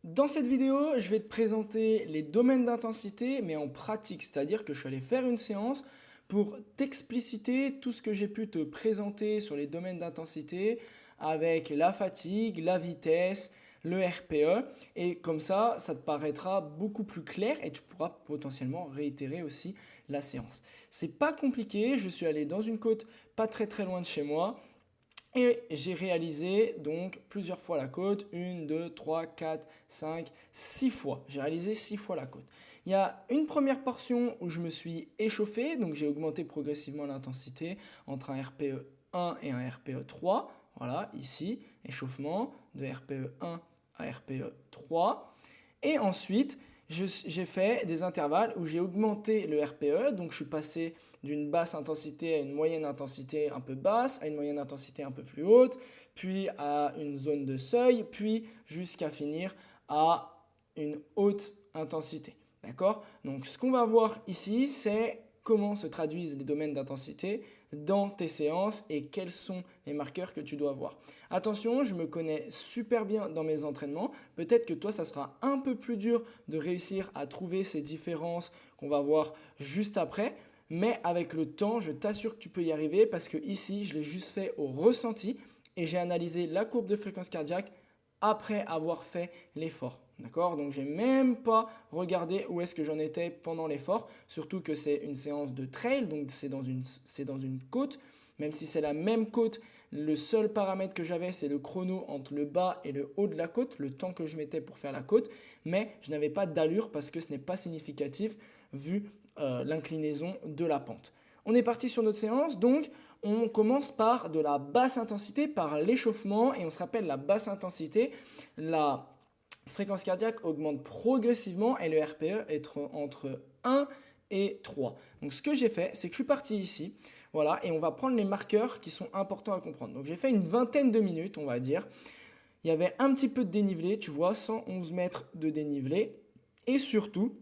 Dans cette vidéo, je vais te présenter les domaines d'intensité, mais en pratique, c'est-à-dire que je suis allé faire une séance pour t'expliciter tout ce que j'ai pu te présenter sur les domaines d'intensité avec la fatigue, la vitesse, le RPE, et comme ça te paraîtra beaucoup plus clair et tu pourras potentiellement réitérer aussi la séance. C'est pas compliqué, je suis allé dans une côte pas très loin de chez moi. Et j'ai réalisé donc plusieurs fois la côte, 1, 2, 3, 4, 5, 6 fois. J'ai réalisé 6 fois la côte. Il y a une première portion où je me suis échauffé, donc j'ai augmenté progressivement l'intensité entre un RPE 1 et un RPE 3. Voilà, ici, échauffement de RPE 1 à RPE 3. Et ensuite, j'ai fait des intervalles où j'ai augmenté le RPE, donc je suis passé d'une basse intensité à une moyenne intensité un peu basse, à une moyenne intensité un peu plus haute, puis à une zone de seuil, puis jusqu'à finir à une haute intensité. D'accord? Donc ce qu'on va voir ici, c'est comment se traduisent les domaines d'intensité dans tes séances et quels sont les marqueurs que tu dois voir. Attention, je me connais super bien dans mes entraînements. Peut-être que toi, ça sera un peu plus dur de réussir à trouver ces différences qu'on va voir juste après. Mais avec le temps, je t'assure que tu peux y arriver parce que ici, je l'ai juste fait au ressenti et j'ai analysé la courbe de fréquence cardiaque après avoir fait l'effort. D'accord? Donc, j'ai même pas regardé où est-ce que j'en étais pendant l'effort, surtout que c'est une séance de trail, donc c'est dans une côte. Même si c'est la même côte, le seul paramètre que j'avais, c'est le chrono entre le bas et le haut de la côte, le temps que je mettais pour faire la côte, mais je n'avais pas d'allure parce que ce n'est pas significatif vu l'inclinaison de la pente. On est parti sur notre séance, donc on commence par de la basse intensité, par l'échauffement, et on se rappelle la basse intensité, la fréquence cardiaque augmente progressivement et le RPE est entre 1 et 3. Donc ce que j'ai fait, c'est que je suis parti ici, voilà, et on va prendre les marqueurs qui sont importants à comprendre. Donc j'ai fait une vingtaine de minutes, on va dire. Il y avait un petit peu de dénivelé, tu vois, 111 mètres de dénivelé, et surtout,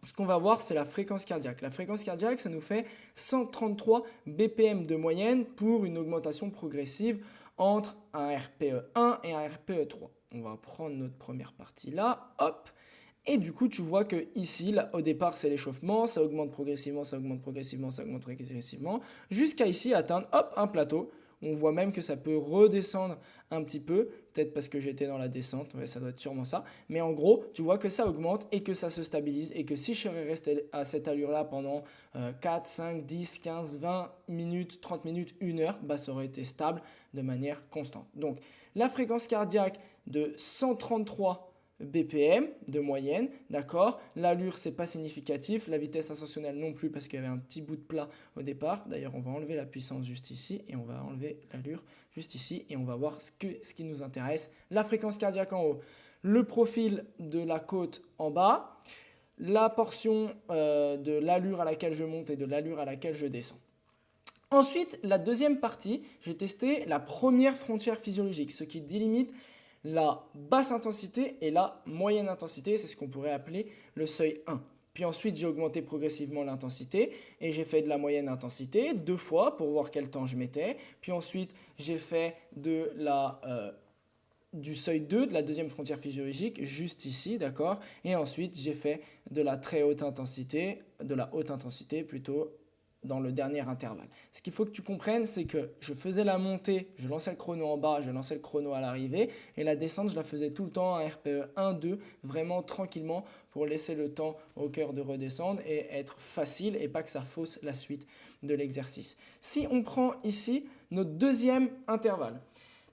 ce qu'on va voir, c'est la fréquence cardiaque. La fréquence cardiaque, ça nous fait 133 BPM de moyenne pour une augmentation progressive entre un RPE 1 et un RPE 3. On va prendre notre première partie là, hop. Et du coup, tu vois que ici, là, au départ, c'est l'échauffement, ça augmente progressivement, ça augmente progressivement, ça augmente progressivement, jusqu'à ici atteindre, hop, un plateau. On voit même que ça peut redescendre un petit peu, peut-être parce que j'étais dans la descente, ouais, ça doit être sûrement ça. Mais en gros, tu vois que ça augmente et que ça se stabilise et que si je serais resté à cette allure-là pendant 4, 5, 10, 15, 20 minutes, 30 minutes, 1 heure, bah, ça aurait été stable de manière constante. Donc, la fréquence cardiaque de 133 BPM de moyenne, d'accord. L'allure, c'est pas significatif. La vitesse ascensionnelle non plus parce qu'il y avait un petit bout de plat au départ. D'ailleurs, on va enlever la puissance juste ici et on va enlever l'allure juste ici et on va voir ce qui nous intéresse. La fréquence cardiaque en haut, le profil de la côte en bas, la portion de l'allure à laquelle je monte et de l'allure à laquelle je descends. Ensuite, la deuxième partie, j'ai testé la première frontière physiologique, ce qui délimite la basse intensité et la moyenne intensité, c'est ce qu'on pourrait appeler le seuil 1. Puis ensuite, j'ai augmenté progressivement l'intensité et j'ai fait de la moyenne intensité 2 fois pour voir quel temps je mettais. Puis ensuite, j'ai fait du seuil 2, de la deuxième frontière physiologique, juste ici, d'accord. Et ensuite, j'ai fait de la très haute intensité, de la haute intensité plutôt, dans le dernier intervalle. Ce qu'il faut que tu comprennes, c'est que je faisais la montée, je lançais le chrono en bas, je lançais le chrono à l'arrivée, et la descente, je la faisais tout le temps à RPE 1, 2, vraiment tranquillement, pour laisser le temps au cœur de redescendre et être facile et pas que ça fausse la suite de l'exercice. Si on prend ici notre deuxième intervalle,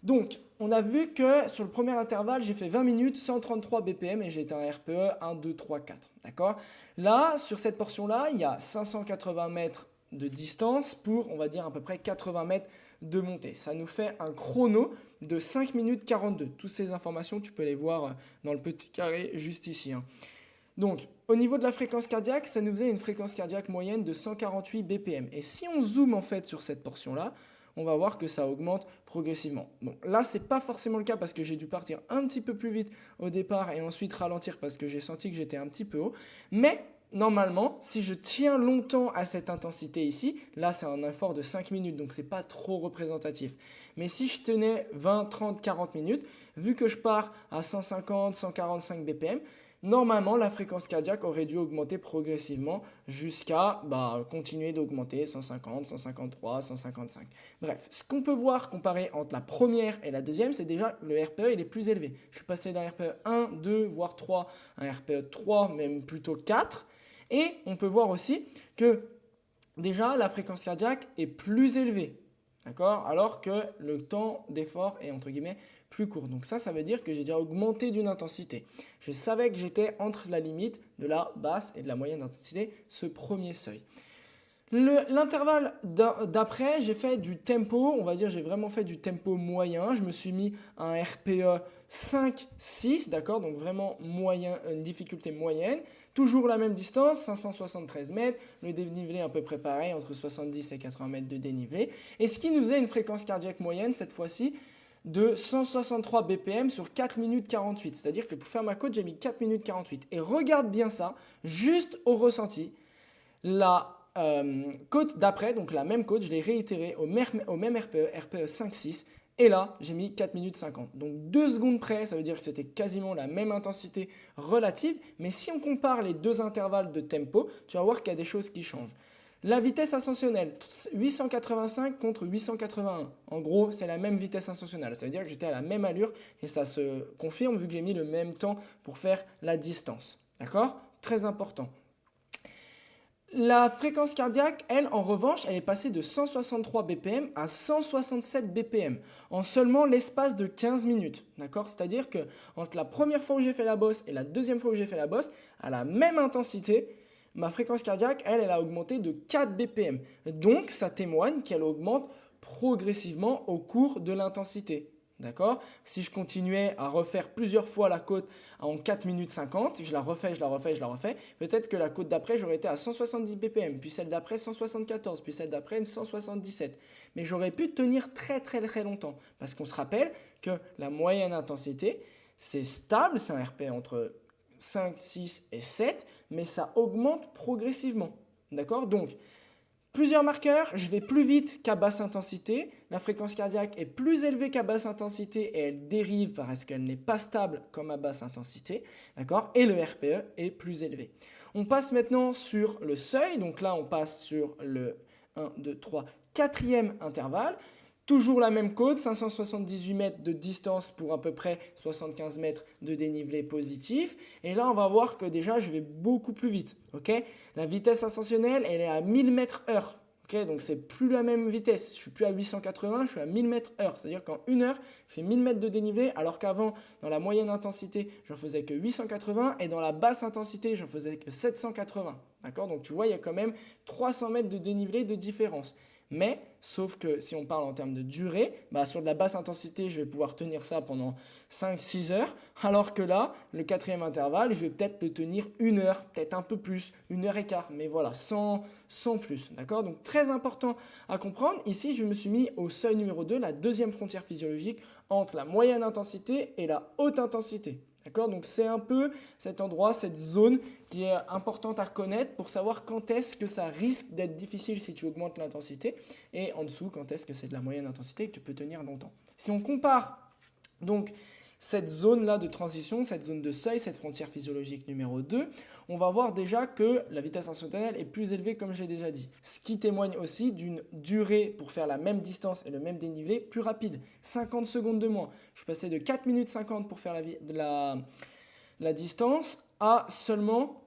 donc, on a vu que sur le premier intervalle, j'ai fait 20 minutes, 133 BPM et j'étais un RPE 1, 2, 3, 4. D'accord? Là, sur cette portion-là, il y a 580 mètres de distance pour, on va dire, à peu près 80 mètres de montée. Ça nous fait un chrono de 5 minutes 42. Toutes ces informations, tu peux les voir dans le petit carré juste ici. Donc, au niveau de la fréquence cardiaque, ça nous faisait une fréquence cardiaque moyenne de 148 BPM. Et si on zoome en fait sur cette portion-là, on va voir que ça augmente progressivement. Bon, là, ce n'est pas forcément le cas parce que j'ai dû partir un petit peu plus vite au départ et ensuite ralentir parce que j'ai senti que j'étais un petit peu haut. Mais normalement, si je tiens longtemps à cette intensité ici, là c'est un effort de 5 minutes, donc c'est pas trop représentatif. Mais si je tenais 20, 30, 40 minutes, vu que je pars à 150, 145 BPM, normalement la fréquence cardiaque aurait dû augmenter progressivement jusqu'à continuer d'augmenter 150, 153, 155. Bref, ce qu'on peut voir comparé entre la première et la deuxième, c'est déjà le RPE il est plus élevé. Je suis passé d'un RPE 1, 2, voire 3 à un RPE 3, même plutôt 4. Et on peut voir aussi que déjà la fréquence cardiaque est plus élevée, d'accord? Alors que le temps d'effort est entre guillemets plus court. Donc ça veut dire que j'ai déjà augmenté d'une intensité. Je savais que j'étais entre la limite de la basse et de la moyenne intensité, ce premier seuil. L'intervalle d'après, j'ai fait du tempo, on va dire j'ai vraiment fait du tempo moyen. Je me suis mis à un RPE 5, 6, d'accord, donc vraiment moyen, une difficulté moyenne. Toujours la même distance, 573 mètres, le dénivelé à peu près pareil, entre 70 et 80 mètres de dénivelé. Et ce qui nous faisait une fréquence cardiaque moyenne, cette fois-ci, de 163 BPM sur 4 minutes 48. C'est-à-dire que pour faire ma côte, j'ai mis 4 minutes 48. Et regarde bien ça, juste au ressenti, la côte d'après, donc la même côte, je l'ai réitérée au même RPE, RPE 5-6. Et là, j'ai mis 4 minutes 50. Donc 2 secondes près, ça veut dire que c'était quasiment la même intensité relative. Mais si on compare les deux intervalles de tempo, tu vas voir qu'il y a des choses qui changent. La vitesse ascensionnelle, 885 contre 881. En gros, c'est la même vitesse ascensionnelle. Ça veut dire que j'étais à la même allure et ça se confirme vu que j'ai mis le même temps pour faire la distance. D'accord? Très important. La fréquence cardiaque, elle, en revanche, elle est passée de 163 BPM à 167 BPM en seulement l'espace de 15 minutes. D'accord? C'est-à-dire que entre la première fois où j'ai fait la bosse et la deuxième fois où j'ai fait la bosse, à la même intensité, ma fréquence cardiaque, elle a augmenté de 4 BPM. Donc, ça témoigne qu'elle augmente progressivement au cours de l'intensité. D'accord? Si je continuais à refaire plusieurs fois la côte en 4 minutes 50, je la refais, peut-être que la côte d'après, j'aurais été à 170 BPM, puis celle d'après 174, puis celle d'après 177. Mais j'aurais pu tenir très très très longtemps. Parce qu'on se rappelle que la moyenne intensité, c'est stable, c'est un RP entre 5, 6 et 7, mais ça augmente progressivement. D'accord? Donc, plusieurs marqueurs, je vais plus vite qu'à basse intensité, la fréquence cardiaque est plus élevée qu'à basse intensité et elle dérive parce qu'elle n'est pas stable comme à basse intensité, d'accord? Et le RPE est plus élevé. On passe maintenant sur le seuil, donc là on passe sur le 1, 2, 3, quatrième intervalle. Toujours la même côte, 578 mètres de distance pour à peu près 75 mètres de dénivelé positif. Et là, on va voir que déjà, je vais beaucoup plus vite. Okay, la vitesse ascensionnelle, elle est à 1000 mètres heure. Okay, donc, c'est plus la même vitesse. Je ne suis plus à 880, je suis à 1000 mètres heure. C'est-à-dire qu'en une heure, je fais 1000 mètres de dénivelé, alors qu'avant, dans la moyenne intensité, j'en faisais que 880 et dans la basse intensité, j'en faisais que 780. D'accord? Donc, tu vois, il y a quand même 300 mètres de dénivelé de différence. Mais, sauf que si on parle en termes de durée, sur de la basse intensité, je vais pouvoir tenir ça pendant 5-6 heures, alors que là, le quatrième intervalle, je vais peut-être le tenir 1 heure, peut-être un peu plus, 1 heure et quart, mais voilà, sans plus, d'accord? Donc très important à comprendre, ici je me suis mis au seuil numéro 2, la deuxième frontière physiologique entre la moyenne intensité et la haute intensité. D'accord? Donc c'est un peu cet endroit, cette zone qui est importante à reconnaître pour savoir quand est-ce que ça risque d'être difficile si tu augmentes l'intensité et en dessous quand est-ce que c'est de la moyenne intensité et que tu peux tenir longtemps. Si on compare donc cette zone-là de transition, cette zone de seuil, cette frontière physiologique numéro 2, on va voir déjà que la vitesse ascensionnelle est plus élevée comme je l'ai déjà dit. Ce qui témoigne aussi d'une durée pour faire la même distance et le même dénivelé plus rapide. 50 secondes de moins. Je suis passé de 4 minutes 50 pour faire la distance à seulement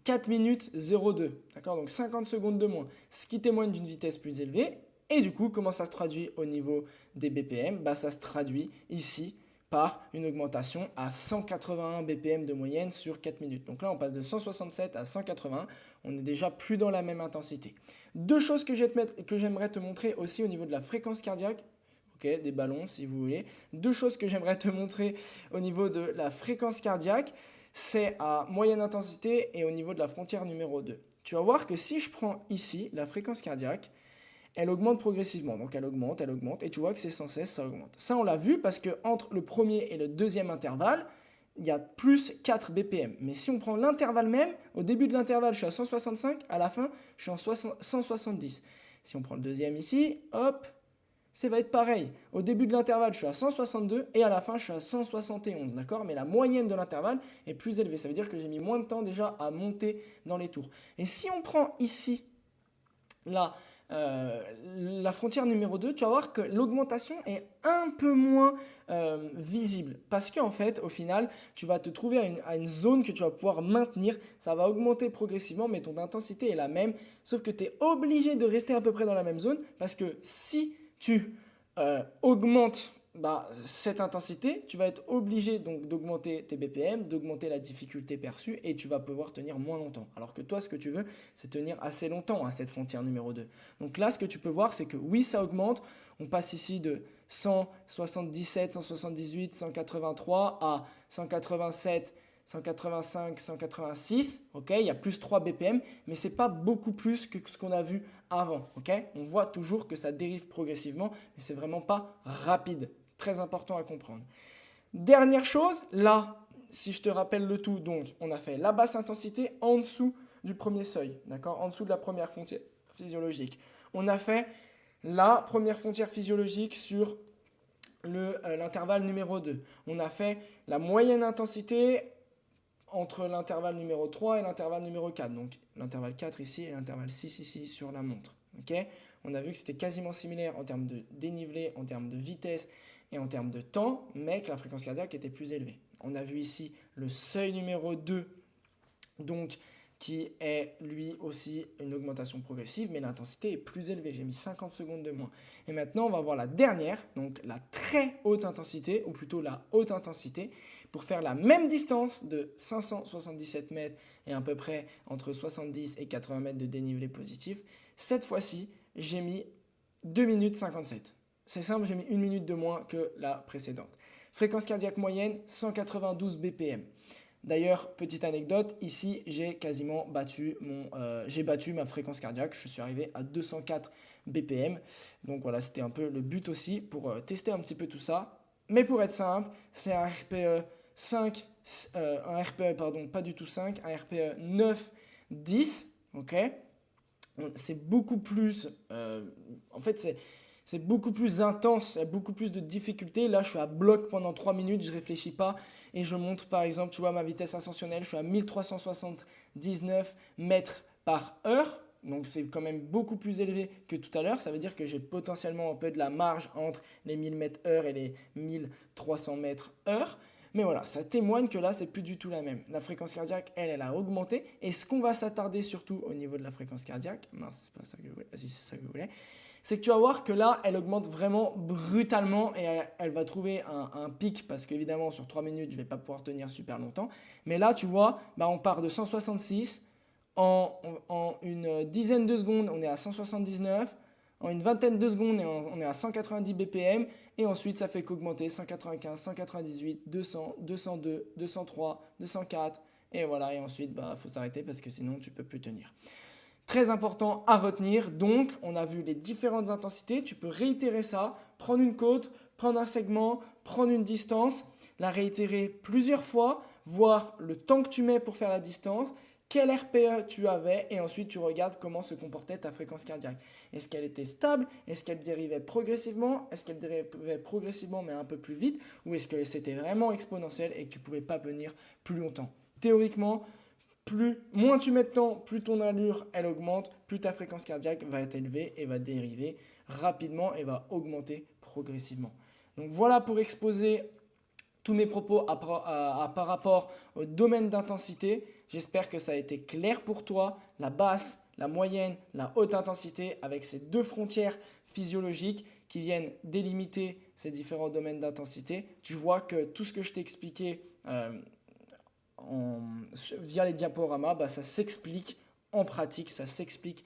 4 minutes 02. D'accord? Donc 50 secondes de moins. Ce qui témoigne d'une vitesse plus élevée. Et du coup, comment ça se traduit au niveau des BPM? Ça se traduit ici par une augmentation à 181 BPM de moyenne sur 4 minutes. Donc là, on passe de 167 à 180. On est déjà plus dans la même intensité. Deux choses que j'aimerais te montrer aussi au niveau de la fréquence cardiaque. Ok, des ballons si vous voulez. Deux choses que j'aimerais te montrer au niveau de la fréquence cardiaque, c'est à moyenne intensité et au niveau de la frontière numéro 2. Tu vas voir que si je prends ici la fréquence cardiaque, elle augmente progressivement. Donc elle augmente, et tu vois que c'est sans cesse, ça augmente. Ça, on l'a vu parce que entre le premier et le deuxième intervalle, il y a plus 4 BPM. Mais si on prend l'intervalle même, au début de l'intervalle, je suis à 165, à la fin, je suis en 170. Si on prend le deuxième ici, hop, ça va être pareil. Au début de l'intervalle, je suis à 162 et à la fin, je suis à 171, d'accord? Mais la moyenne de l'intervalle est plus élevée. Ça veut dire que j'ai mis moins de temps déjà à monter dans les tours. Et si on prend ici la frontière numéro 2, tu vas voir que l'augmentation est un peu moins visible. Parce qu'en fait, au final, tu vas te trouver à une zone que tu vas pouvoir maintenir. Ça va augmenter progressivement, mais ton intensité est la même. Sauf que tu es obligé de rester à peu près dans la même zone. Parce que si tu augmentes cette intensité, tu vas être obligé donc d'augmenter tes BPM, d'augmenter la difficulté perçue et tu vas pouvoir tenir moins longtemps. Alors que toi, ce que tu veux, c'est tenir assez longtemps à cette frontière numéro 2. Donc là, ce que tu peux voir, c'est que oui, ça augmente. On passe ici de 177, 178, 183 à 187, 185, 186, ok, il y a plus 3 BPM, mais ce n'est pas beaucoup plus que ce qu'on a vu avant, ok. On voit toujours que ça dérive progressivement, mais ce n'est vraiment pas rapide. Très important à comprendre. Dernière chose, là, si je te rappelle le tout, donc on a fait la basse intensité en dessous du premier seuil, d'accord, en dessous de la première frontière physiologique. On a fait la première frontière physiologique sur l'intervalle numéro 2. On a fait la moyenne intensité entre l'intervalle numéro 3 et l'intervalle numéro 4. Donc l'intervalle 4 ici et l'intervalle 6 ici sur la montre. Okay, on a vu que c'était quasiment similaire en termes de dénivelé, en termes de vitesse et en termes de temps, mais que la fréquence cardiaque était plus élevée. On a vu ici le seuil numéro 2, donc qui est lui aussi une augmentation progressive, mais l'intensité est plus élevée. J'ai mis 50 secondes de moins. Et maintenant, on va voir la dernière, donc la très haute intensité, ou plutôt la haute intensité, pour faire la même distance de 577 mètres et à peu près entre 70 et 80 mètres de dénivelé positif. Cette fois-ci, j'ai mis 2 minutes 57. C'est simple, j'ai mis 1 minute de moins que la précédente. Fréquence cardiaque moyenne, 192 BPM. D'ailleurs, petite anecdote, ici j'ai quasiment battu ma fréquence cardiaque. Je suis arrivé à 204 BPM. Donc voilà, c'était un peu le but aussi pour tester un petit peu tout ça. Mais pour être simple, c'est un RPE 5, un RPE, pardon, pas du tout 5, un RPE 9, 10, ok. C'est beaucoup plus, en fait c'est beaucoup plus intense, il y a beaucoup plus de difficultés. Là, je suis à bloc pendant 3 minutes, je ne réfléchis pas et je montre par exemple, tu vois, ma vitesse ascensionnelle, je suis à 1379 mètres par heure. Donc, c'est quand même beaucoup plus élevé que tout à l'heure. Ça veut dire que j'ai potentiellement un peu de la marge entre les 1000 mètres heure et les 1300 mètres heure. Mais voilà, ça témoigne que là, c'est plus du tout la même. La fréquence cardiaque, elle a augmenté. Et ce qu'on va s'attarder surtout au niveau de la fréquence cardiaque, mince, c'est pas ça que je voulais, si c'est ça que je voulais, c'est que tu vas voir que là, elle augmente vraiment brutalement et elle va trouver un pic parce qu'évidemment, sur 3 minutes, je ne vais pas pouvoir tenir super longtemps. Mais là, tu vois, on part de 166, en une dizaine de secondes, on est à 179. En une vingtaine de secondes, on est à 190 BPM et ensuite ça fait qu'augmenter 195, 198, 200, 202, 203, 204 et voilà. Et ensuite, faut s'arrêter parce que sinon tu peux plus tenir. Très important à retenir. Donc, on a vu les différentes intensités. Tu peux réitérer ça, prendre une côte, prendre un segment, prendre une distance, la réitérer plusieurs fois, voir le temps que tu mets pour faire la distance, quel RPE tu avais et ensuite tu regardes comment se comportait ta fréquence cardiaque. Est-ce qu'elle était stable? Est-ce qu'elle dérivait progressivement? Est-ce qu'elle dérivait progressivement mais un peu plus vite? Ou est-ce que c'était vraiment exponentiel et que tu ne pouvais pas venir plus longtemps? Théoriquement, moins tu mets de temps, plus ton allure elle augmente, plus ta fréquence cardiaque va être élevée et va dériver rapidement et va augmenter progressivement. Donc voilà pour exposer tous mes propos par rapport au domaine d'intensité. J'espère que ça a été clair pour toi. La basse, la moyenne, la haute intensité avec ces deux frontières physiologiques qui viennent délimiter ces différents domaines d'intensité. Tu vois que tout ce que je t'ai expliqué via les diaporamas, ça s'explique en pratique, ça s'explique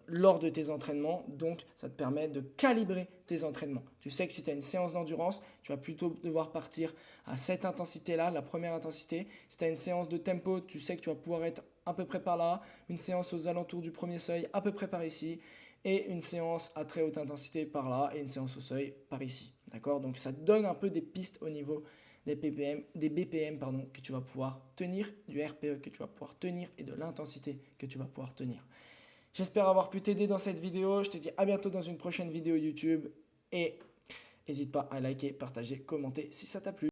lors de tes entraînements, donc ça te permet de calibrer tes entraînements. Tu sais que si tu as une séance d'endurance, tu vas plutôt devoir partir à cette intensité-là, la première intensité. Si tu as une séance de tempo, tu sais que tu vas pouvoir être à peu près par là, une séance aux alentours du premier seuil, à peu près par ici, et une séance à très haute intensité par là, et une séance au seuil par ici. D'accord? Donc ça te donne un peu des pistes au niveau des BPM pardon, que tu vas pouvoir tenir, du RPE que tu vas pouvoir tenir et de l'intensité que tu vas pouvoir tenir. J'espère avoir pu t'aider dans cette vidéo. Je te dis à bientôt dans une prochaine vidéo YouTube et n'hésite pas à liker, partager, commenter si ça t'a plu.